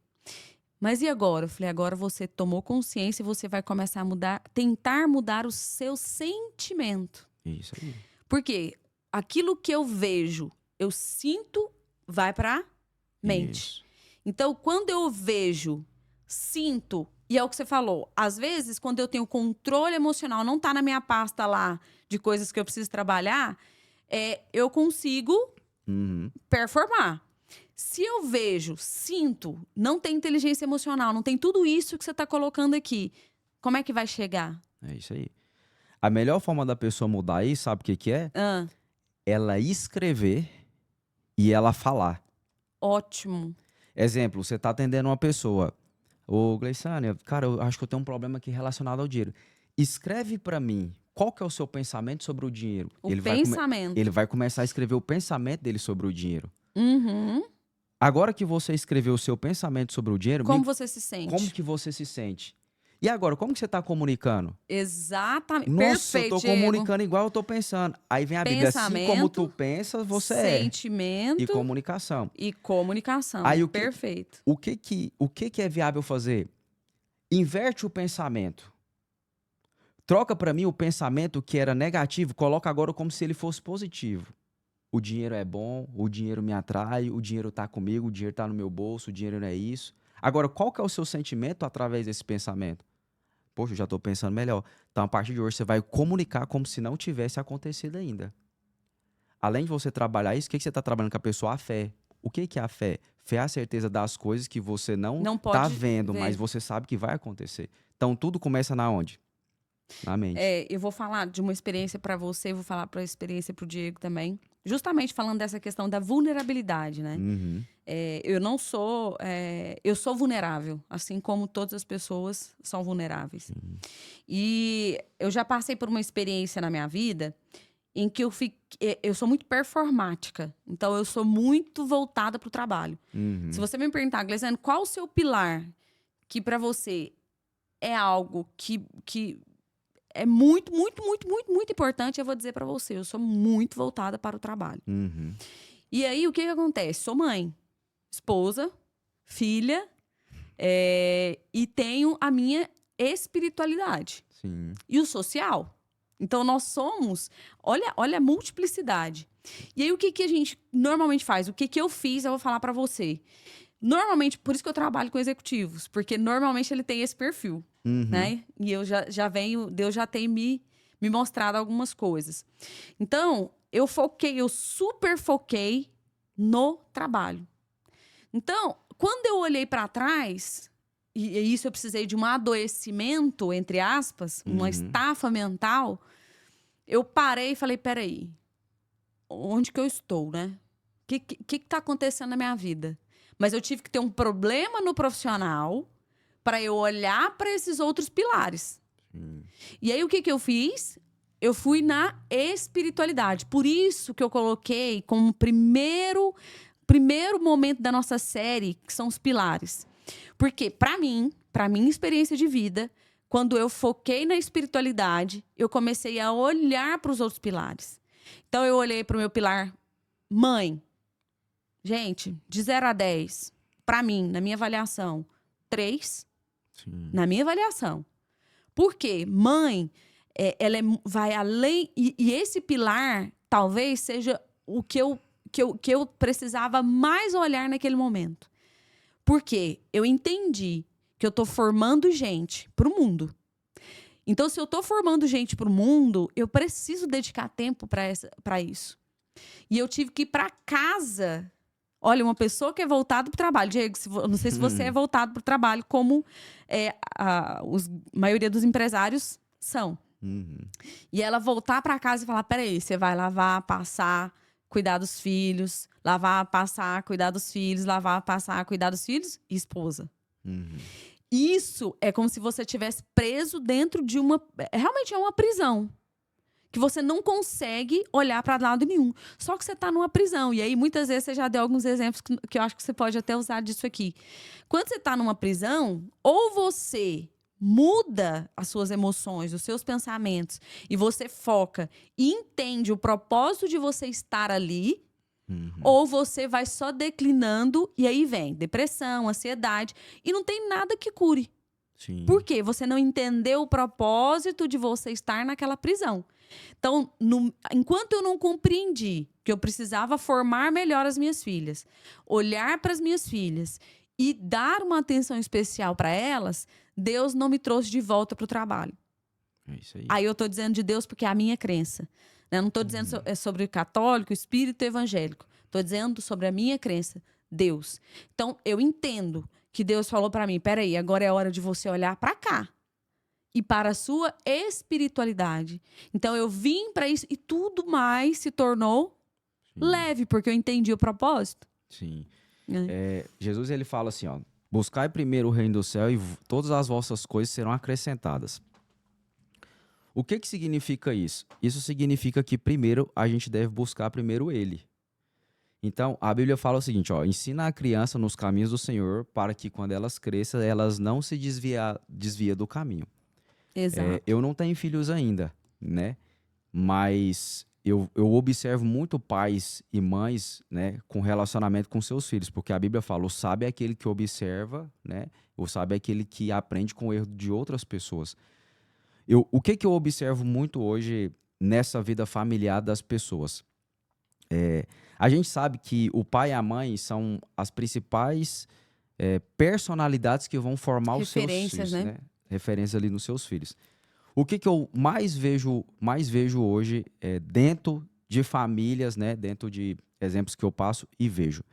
Mas e agora? Eu falei, agora você tomou consciência e você vai começar a tentar mudar o seu sentimento. Isso aí. Porque aquilo que eu vejo, eu sinto, vai pra mente. Isso. Então, quando eu vejo, sinto, e é o que você falou, às vezes, quando eu tenho controle emocional, não tá na minha pasta lá de coisas que eu preciso trabalhar, eu consigo performar. Se eu vejo, sinto, não tem inteligência emocional, não tem tudo isso que você tá colocando aqui, como é que vai chegar? É isso aí. A melhor forma da pessoa mudar isso, sabe o que é? Ela escrever e ela falar. Ótimo. Exemplo, você tá atendendo uma pessoa. Ô, Gleiciane, cara, eu acho que eu tenho um problema aqui relacionado ao dinheiro. Escreve pra mim, qual que é o seu pensamento sobre o dinheiro? Ele vai começar a escrever o pensamento dele sobre o dinheiro. Uhum. Agora que você escreveu o seu pensamento sobre o dinheiro... Como você se sente? Como que você se sente? E agora, como que você tá comunicando? Exatamente. Nossa, Perfeito, eu tô comunicando igual eu tô pensando. Aí vem a Bíblia, assim como tu pensas, você sentimento e comunicação. E comunicação. Aí, perfeito. O que é viável fazer? Inverte o pensamento. Troca pra mim o pensamento que era negativo, coloca agora como se ele fosse positivo. O dinheiro é bom, o dinheiro me atrai, o dinheiro tá comigo, o dinheiro tá no meu bolso, o dinheiro não é isso. Agora, qual que é o seu sentimento através desse pensamento? Poxa, eu já tô pensando melhor. Então, a partir de hoje, você vai comunicar como se não tivesse acontecido ainda. Além de você trabalhar isso, o que você tá trabalhando com a pessoa? A fé. O que que é a fé? Fé é a certeza das coisas que você não Não tá pode vendo, ver. mas você sabe que vai acontecer. Então, tudo começa na onde? Na mente. Eu vou falar de uma experiência para você, vou falar para a experiência para o Diego também. Justamente falando dessa questão da vulnerabilidade, né? Uhum. Eu não sou. Eu sou vulnerável, assim como todas as pessoas são vulneráveis. E eu já passei por uma experiência na minha vida em que eu sou muito performática. Então, eu sou muito voltada para o trabalho. Uhum. Se você me perguntar, Gleisiane, qual o seu pilar que para você é algo que é muito, muito, muito, muito, muito importante, eu vou dizer para você, eu sou muito voltada para o trabalho. Uhum. E aí, o que acontece? Sou mãe, esposa, filha, e tenho a minha espiritualidade Sim. e o social. Então, nós somos... Olha a multiplicidade. E aí, o que a gente normalmente faz? O que eu fiz, eu vou falar para você. Normalmente, por isso que eu trabalho com executivos, porque normalmente ele tem esse perfil, Uhum. né? E eu já venho, Deus já tem me mostrado algumas coisas. Então, eu super foquei no trabalho. Então, quando eu olhei para trás, e isso eu precisei de um adoecimento, entre aspas, uma Uhum. estafa mental, eu parei e falei, peraí, onde que eu estou, né? O que tá acontecendo na minha vida? Mas eu tive que ter um problema no profissional para eu olhar para esses outros pilares. Sim. E aí, o que eu fiz? Eu fui na espiritualidade. Por isso que eu coloquei como primeiro momento da nossa série, que são os pilares. Porque, para minha experiência de vida, quando eu foquei na espiritualidade, eu comecei a olhar para os outros pilares. Então, eu olhei para o meu pilar mãe. Gente, de 0 a 10, para mim, na minha avaliação, 3, Sim. na minha avaliação. Por quê? Mãe, vai além... E esse pilar, talvez, seja o que eu precisava mais olhar naquele momento. Por quê? Eu entendi que eu tô formando gente pro mundo. Então, se eu tô formando gente pro mundo, eu preciso dedicar tempo para isso. E eu tive que ir para casa. Olha, uma pessoa que é voltada para o trabalho. Diego, não sei se você é voltado para o trabalho, como a maioria dos empresários são. Uhum. E ela voltar para casa e falar, peraí, você vai lavar, passar, cuidar dos filhos, lavar, passar, cuidar dos filhos, lavar, passar, cuidar dos filhos e esposa. Uhum. Isso é como se você estivesse preso dentro de uma... Realmente é uma prisão. Que você não consegue olhar para lado nenhum. Só que você está numa prisão. E aí, muitas vezes, você já deu alguns exemplos que eu acho que você pode até usar disso aqui. Quando você está numa prisão, ou você muda as suas emoções, os seus pensamentos, e você foca e entende o propósito de você estar ali, ou você vai só declinando, e aí vem depressão, ansiedade, e não tem nada que cure. Sim. Por quê? Você não entendeu o propósito de você estar naquela prisão. Então, enquanto eu não compreendi que eu precisava formar melhor as minhas filhas, olhar para as minhas filhas e dar uma atenção especial para elas, Deus não me trouxe de volta para o trabalho. É isso aí. Aí eu estou dizendo de Deus porque é a minha crença. Né? Eu não estou dizendo sobre o católico, espírito evangélico. Estou dizendo sobre a minha crença, Deus. Então, eu entendo que Deus falou para mim, peraí, agora é hora de você olhar para cá. E para a sua espiritualidade. Então, eu vim para isso e tudo mais se tornou leve, porque eu entendi o propósito. Sim. Jesus, ele fala assim, ó, buscai primeiro o reino do céu e todas as vossas coisas serão acrescentadas. O que significa isso? Isso significa que primeiro a gente deve buscar primeiro ele. Então, a Bíblia fala o seguinte, ó, ensina a criança nos caminhos do Senhor para que quando elas cresçam, elas não se desvia do caminho. Exato. Eu não tenho filhos ainda, né? Mas eu observo muito pais e mães, né, com relacionamento com seus filhos, porque a Bíblia fala, o sábio é aquele que observa, né? O sábio é aquele que aprende com o erro de outras pessoas. O que eu observo muito hoje nessa vida familiar das pessoas? A gente sabe que o pai e a mãe são as principais personalidades que vão formar os seus Referências, filhos, né? Referências ali nos seus filhos. O que eu mais vejo hoje dentro de famílias, né? Dentro de exemplos que eu passo e vejo.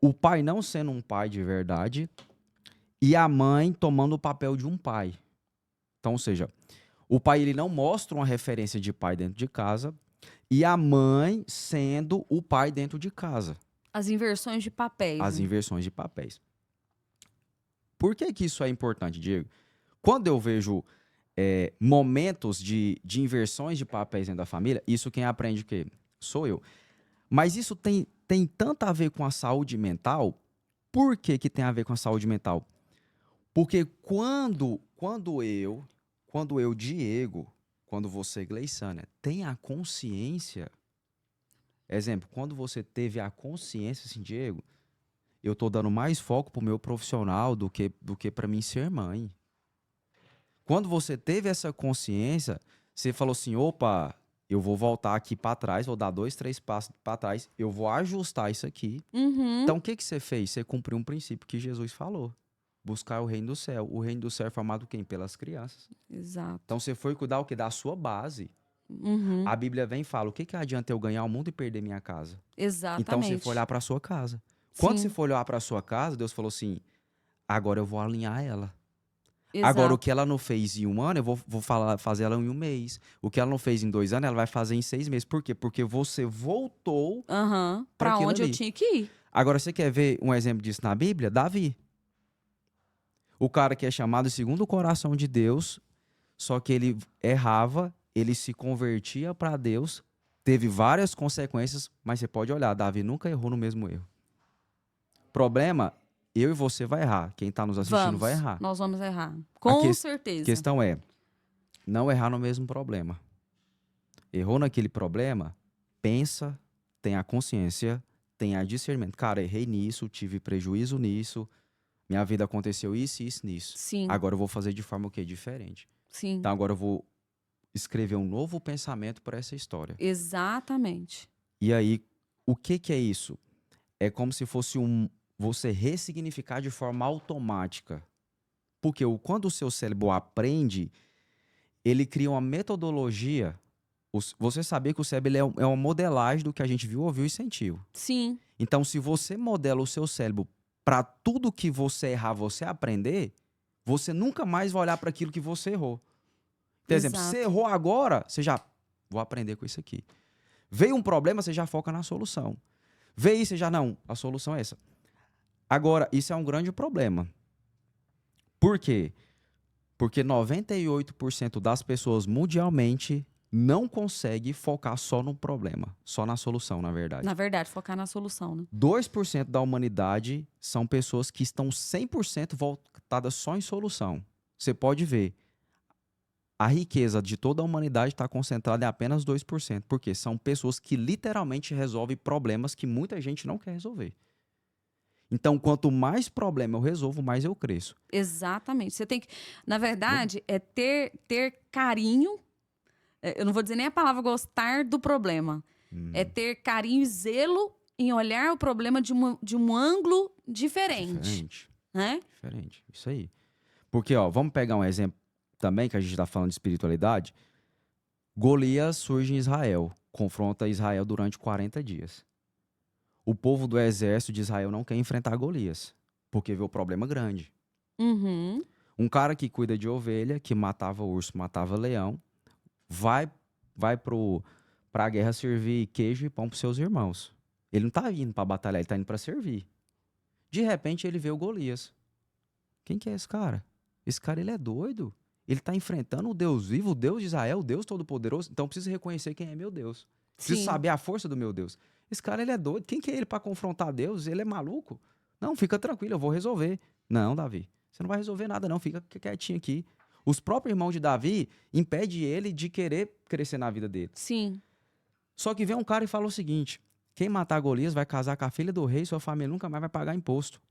o pai não sendo um pai de verdade e a mãe tomando o papel de um pai. Então, ou seja, o pai ele não mostra uma referência de pai dentro de casa e a mãe sendo o pai dentro de casa. As inversões de papéis. As né? inversões de papéis. Por que que isso é importante, Diego? Quando eu vejo momentos de inversões de papéis dentro da família, isso quem aprende o quê? Sou eu. Mas isso tem tanto a ver com a saúde mental. Por que que tem a ver com a saúde mental? Porque quando eu, Diego, quando você, Gleissânia, tem a consciência, exemplo, quando você teve a consciência, assim, Diego, eu tô dando mais foco pro meu profissional do que para mim ser mãe. Quando você teve essa consciência, você falou assim, opa, eu vou voltar aqui para trás, vou dar 2, 3 passos para trás, eu vou ajustar isso aqui. Uhum. Então, o que que você fez? Você cumpriu um princípio que Jesus falou. Buscar o reino do céu. O reino do céu é formado quem? Pelas crianças. Exato. Então, você foi cuidar o quê? Da sua base. Uhum. A Bíblia vem e fala, o que que adianta eu ganhar o mundo e perder minha casa? Exatamente. Então, você foi olhar para a sua casa. Quando você Sim. for olhar para a sua casa, Deus falou assim, agora eu vou alinhar ela. Exato. Agora, o que ela não fez em 1 ano, eu vou fazer ela em 1 mês. O que ela não fez em 2 anos, ela vai fazer em 6 meses. Por quê? Porque você voltou Aham. pra Pra aquilo onde eu ali. tinha que ir. Agora, você quer ver um exemplo disso na Bíblia? Davi. O cara que é chamado segundo o coração de Deus, só que ele errava, ele se convertia para Deus, teve várias consequências, mas você pode olhar, Davi nunca errou no mesmo erro. Problema, eu e você vai errar. Quem está nos assistindo Vamos. vai errar. Nós vamos errar. A Com certeza. questão é não errar no mesmo problema. Errou naquele problema, pensa, tenha consciência, tenha discernimento. Cara, errei nisso, tive prejuízo nisso, minha vida aconteceu isso, isso, nisso. Sim. Agora eu vou fazer de forma o quê? Diferente. Sim. Então agora eu vou escrever um novo pensamento para essa história. Exatamente. E aí, o que que é isso? É como se fosse você ressignificar de forma automática. Porque quando o seu cérebro aprende, ele cria uma metodologia. Você sabia que o cérebro ele é uma modelagem do que a gente viu, ouviu e sentiu. Sim. Então, se você modela o seu cérebro para tudo que você errar, você aprender, você nunca mais vai olhar para aquilo que você errou. Por exemplo, Exato. você errou agora, você já vou aprender com isso aqui. Veio um problema, você já foca na solução. Veio isso, você já não, a solução é essa. Agora, isso é um grande problema. Por quê? Porque 98% das pessoas mundialmente não consegue focar só no problema, só na solução, na verdade. Na verdade, focar na solução, né? 2% da humanidade são pessoas que estão 100% voltadas só em solução. Você pode ver, a riqueza de toda a humanidade está concentrada em apenas 2%. Porque são pessoas que literalmente resolvem problemas que muita gente não quer resolver. Então, quanto mais problema eu resolvo, mais eu cresço. Exatamente. Você tem que, na verdade, é ter carinho. Eu não vou dizer nem a palavra gostar do problema. É ter carinho e zelo em olhar o problema de um ângulo diferente. Né? Diferente. Isso aí. Porque, ó, vamos pegar um exemplo também, que a gente está falando de espiritualidade. Golias surge em Israel, confronta Israel durante 40 dias. O povo do exército de Israel não quer enfrentar Golias, porque vê o problema grande. Uhum. Um cara que cuida de ovelha, que matava urso, matava leão, vai para a guerra servir queijo e pão para seus irmãos. Ele não está indo para batalhar, ele está indo para servir. De repente, ele vê o Golias. Quem que é esse cara? Esse cara, ele é doido. Ele está enfrentando o Deus vivo, o Deus de Israel, o Deus Todo-Poderoso. Então, eu preciso reconhecer quem é meu Deus. Preciso saber a força do meu Deus. Esse cara, ele é doido. Quem que é ele para confrontar Deus? Ele é maluco? Não, fica tranquilo, eu vou resolver. Não, Davi, você não vai resolver nada não, fica quietinho aqui. Os próprios irmãos de Davi impedem ele de querer crescer na vida dele. Sim. Só que vem um cara e fala o seguinte, quem matar Golias vai casar com a filha do rei, sua família nunca mais vai pagar imposto.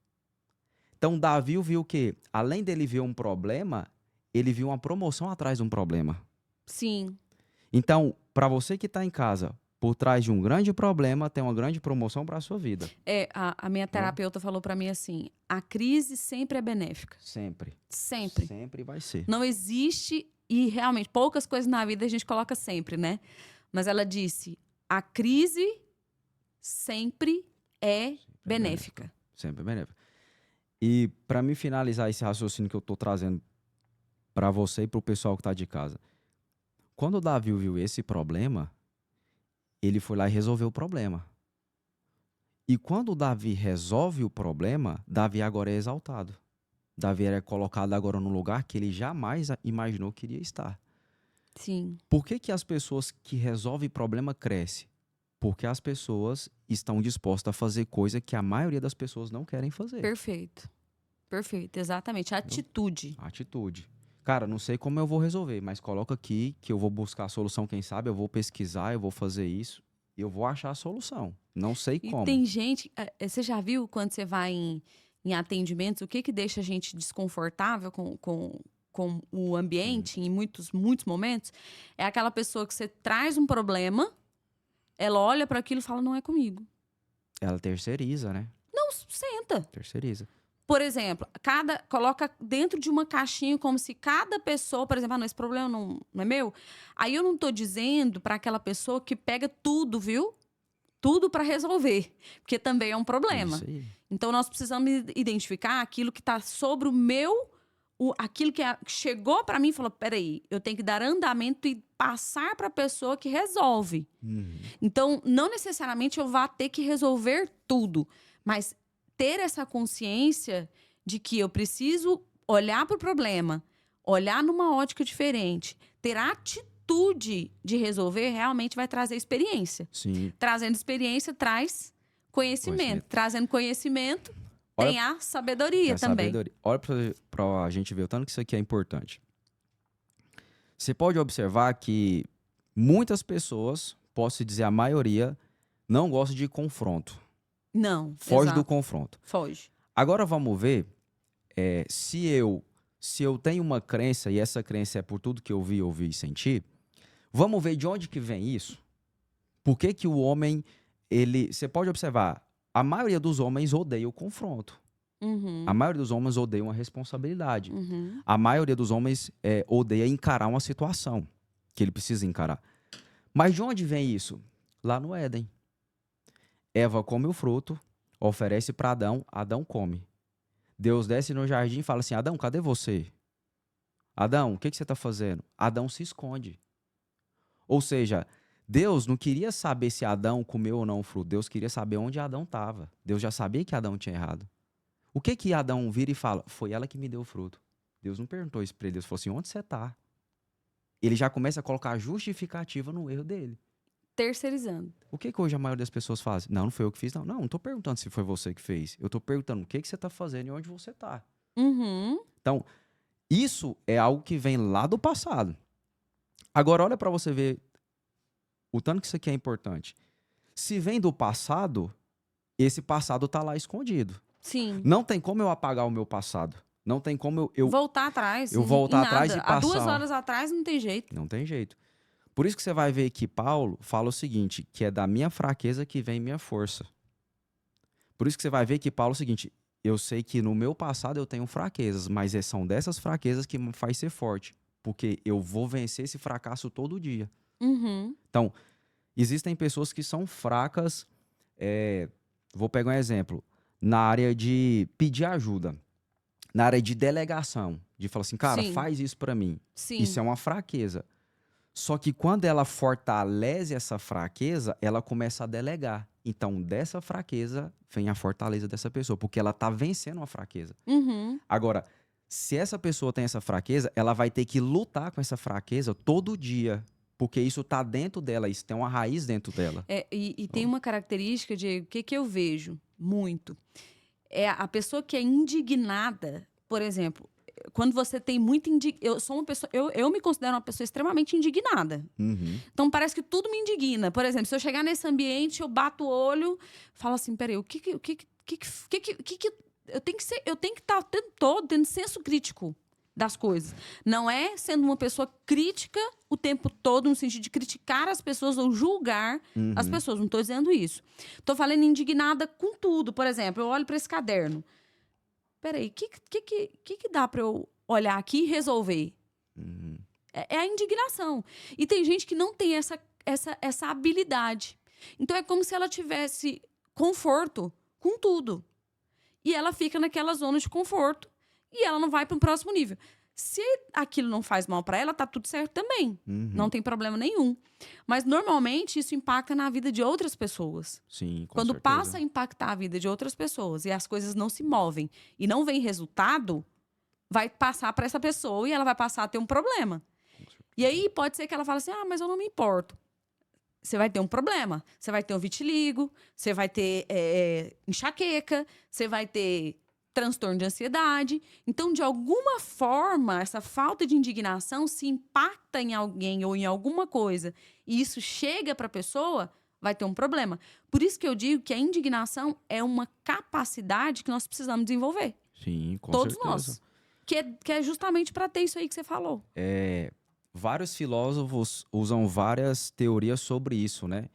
Então, Davi viu que, além dele ver um problema, ele viu uma promoção atrás de um problema. Sim. Então, para você que está em casa, por trás de um grande problema, tem uma grande promoção para a sua vida. A minha terapeuta falou para mim assim, a crise sempre é benéfica. Sempre. Sempre. Sempre vai ser. Não existe, e realmente, poucas coisas na vida a gente coloca sempre, né? Mas ela disse, a crise sempre é benéfica. Sempre benéfica. E para mim finalizar esse raciocínio que eu tô trazendo para você e para o pessoal que tá de casa. Quando o Davi viu esse problema, ele foi lá e resolveu o problema. E quando o Davi resolve o problema, Davi agora é exaltado. Davi é colocado agora num lugar que ele jamais imaginou que iria estar. Sim. Por que que as pessoas que resolvem problema crescem? Porque as pessoas estão dispostas a fazer coisa que a maioria das pessoas não querem fazer. Perfeito. Perfeito, exatamente. Atitude. Atitude. Cara, não sei como eu vou resolver, mas coloca aqui que eu vou buscar a solução, quem sabe, eu vou pesquisar, eu vou fazer isso, e eu vou achar a solução. Não sei E como. tem gente... Você já viu quando você vai em atendimentos, o que deixa a gente desconfortável com o ambiente em muitos momentos? É aquela pessoa que você traz um problema, ela olha para aquilo e fala, não é comigo. Ela terceiriza, né? Não, senta. Terceiriza. Por exemplo, coloca dentro de uma caixinha como se cada pessoa, por exemplo, não, esse problema não é meu. Aí eu não tô dizendo para aquela pessoa que pega tudo, viu? Tudo para resolver, porque também é um problema. Isso aí. Então nós precisamos identificar aquilo que está sobre aquilo que chegou para mim e falou, peraí, eu tenho que dar andamento e passar para a pessoa que resolve. Então, não necessariamente eu vá ter que resolver tudo, mas ter essa consciência de que eu preciso olhar para o problema, olhar numa ótica diferente, ter a atitude de resolver, realmente vai trazer experiência. Sim. Trazendo experiência, traz conhecimento. Trazendo conhecimento, tem a sabedoria também. Sabedoria. Olha para a gente ver o tanto que isso aqui é importante. Você pode observar que muitas pessoas, posso dizer a maioria, não gostam de confronto. Não, Foge exato. do confronto. Foge. Agora vamos ver se eu tenho uma crença e essa crença é por tudo que eu vi, ouvi e senti. Vamos ver de onde que vem isso. Por que que o homem, você pode observar, a maioria dos homens odeia o confronto. Uhum. A maioria dos homens odeia uma responsabilidade. Uhum. A maioria dos homens odeia encarar uma situação que ele precisa encarar. Mas de onde vem isso? Lá no Éden. Eva come o fruto, oferece para Adão, Adão come. Deus desce no jardim e fala assim, Adão, cadê você? Adão, o que você está fazendo? Adão se esconde. Ou seja, Deus não queria saber se Adão comeu ou não o fruto. Deus queria saber onde Adão estava. Deus já sabia que Adão tinha errado. O que Adão vira e fala? Foi ela que me deu o fruto. Deus não perguntou isso para ele. Deus falou assim, onde você está? Ele já começa a colocar justificativa no erro dele. Terceirizando. O que hoje a maioria das pessoas faz? Não foi eu que fiz, não. Não estou perguntando se foi você que fez. Eu estou perguntando o que você está fazendo e onde você está. Uhum. Então, isso é algo que vem lá do passado. Agora, olha para você ver o tanto que isso aqui é importante. Se vem do passado, esse passado está lá escondido. Sim. Não tem como eu apagar o meu passado. Não tem como eu voltar atrás. Eu voltar atrás e passar. Há 2 horas atrás não tem jeito. Não tem jeito. Por isso que você vai ver que Paulo fala o seguinte, que é da minha fraqueza que vem minha força. Por isso que você vai ver que Paulo é o seguinte, eu sei que no meu passado eu tenho fraquezas, mas são dessas fraquezas que me faz ser forte. Porque eu vou vencer esse fracasso todo dia. Uhum. Então, existem pessoas que são fracas, vou pegar um exemplo, na área de pedir ajuda, na área de delegação, de falar assim, cara, Sim. faz isso pra mim. Sim. Isso é uma fraqueza. Só que quando ela fortalece essa fraqueza, ela começa a delegar. Então, dessa fraqueza vem a fortaleza dessa pessoa, porque ela tá vencendo uma fraqueza. Uhum. Agora, se essa pessoa tem essa fraqueza, ela vai ter que lutar com essa fraqueza todo dia, porque isso tá dentro dela, isso tem uma raiz dentro dela. E tem uma característica de o que eu vejo muito. É a pessoa que é indignada, por exemplo, quando você tem muito eu sou uma pessoa, eu me considero uma pessoa extremamente indignada. Uhum. Então parece que tudo me indigna. Por exemplo, se eu chegar nesse ambiente, eu bato o olho, falo assim, peraí, o que eu tenho que estar o tempo todo tendo senso crítico das coisas. Não é sendo uma pessoa crítica o tempo todo, no sentido de criticar as pessoas ou julgar as pessoas. Não estou dizendo isso. Estou falando indignada com tudo. Por exemplo, eu olho para esse caderno. Peraí, o que dá para eu olhar aqui e resolver? Uhum. É a indignação. E tem gente que não tem essa habilidade. Então, é como se ela tivesse conforto com tudo. e ela fica naquela zona de conforto e ela não vai para o próximo nível. Se aquilo não faz mal para ela, tá tudo certo também. Não tem problema nenhum. Mas normalmente isso impacta na vida de outras pessoas. Sim, com Quando certeza. passa a impactar a vida de outras pessoas e as coisas não se movem e não vem resultado, vai passar para essa pessoa e ela vai passar a ter um problema. E aí pode ser que ela fale assim: ah, mas eu não me importo. Você vai ter um problema. Você vai ter um vitiligo, você vai ter enxaqueca, você vai ter transtorno de ansiedade. Então, de alguma forma, essa falta de indignação se impacta em alguém ou em alguma coisa e isso chega para a pessoa, vai ter um problema. Por isso que eu digo que a indignação é uma capacidade que nós precisamos desenvolver. Sim, com Todos certeza. nós. Que é justamente para ter isso aí que você falou. Vários filósofos usam várias teorias sobre isso, né?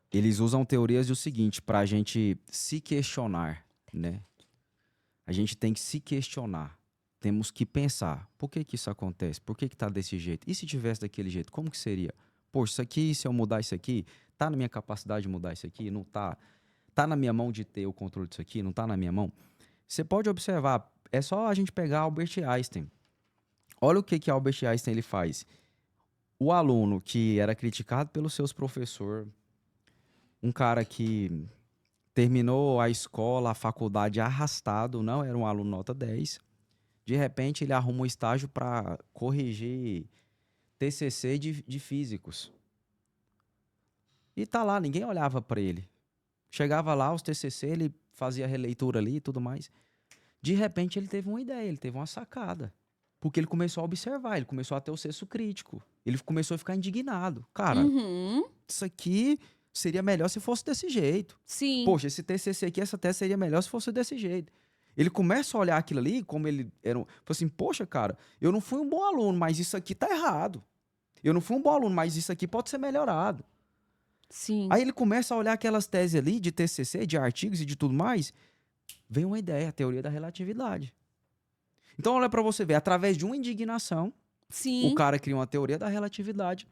Eles usam teorias do seguinte, para a gente se questionar, né? A gente tem que se questionar. Temos que pensar, por que que isso acontece? Por que que tá desse jeito? E se tivesse daquele jeito, como que seria? Poxa, isso aqui, se eu mudar isso aqui, tá na minha capacidade de mudar isso aqui? Não tá? Tá na minha mão de ter o controle disso aqui? Não tá na minha mão? Você pode observar, é só a gente pegar Albert Einstein. Olha o que que Albert Einstein ele faz. O aluno que era criticado pelos seus professores, um cara que terminou a escola, a faculdade arrastado, não era um aluno nota 10. De repente, ele arruma um estágio para corrigir TCC de físicos. E tá lá, ninguém olhava para ele. Chegava lá, os TCC, ele fazia a releitura ali e tudo mais. De repente, ele teve uma ideia, ele teve uma sacada. Porque ele começou a observar, ele começou a ter o senso crítico. Ele começou a ficar indignado. Cara, isso aqui seria melhor se fosse desse jeito. Sim. Poxa, esse TCC aqui, essa tese seria melhor se fosse desse jeito. Ele começa a olhar aquilo ali como ele era falou assim, poxa, cara, eu não fui um bom aluno, mas isso aqui tá errado. Eu não fui um bom aluno, mas isso aqui pode ser melhorado. Sim. Aí ele começa a olhar aquelas teses ali de TCC, de artigos e de tudo mais, vem uma ideia, a teoria da relatividade. Então olha pra você ver, através de uma indignação, Sim. o cara cria uma teoria da relatividade.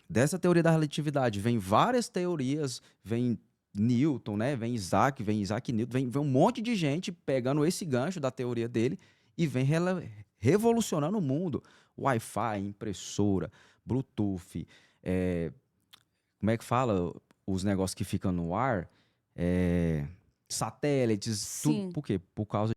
Dessa teoria da relatividade vem várias teorias, vem Newton, né? Vem Isaac Newton, vem um monte de gente pegando esse gancho da teoria dele e vem revolucionando o mundo. Wi-Fi, impressora, Bluetooth, como é que fala? Os negócios que ficam no ar, satélites, Sim. tudo. Por quê? Por causa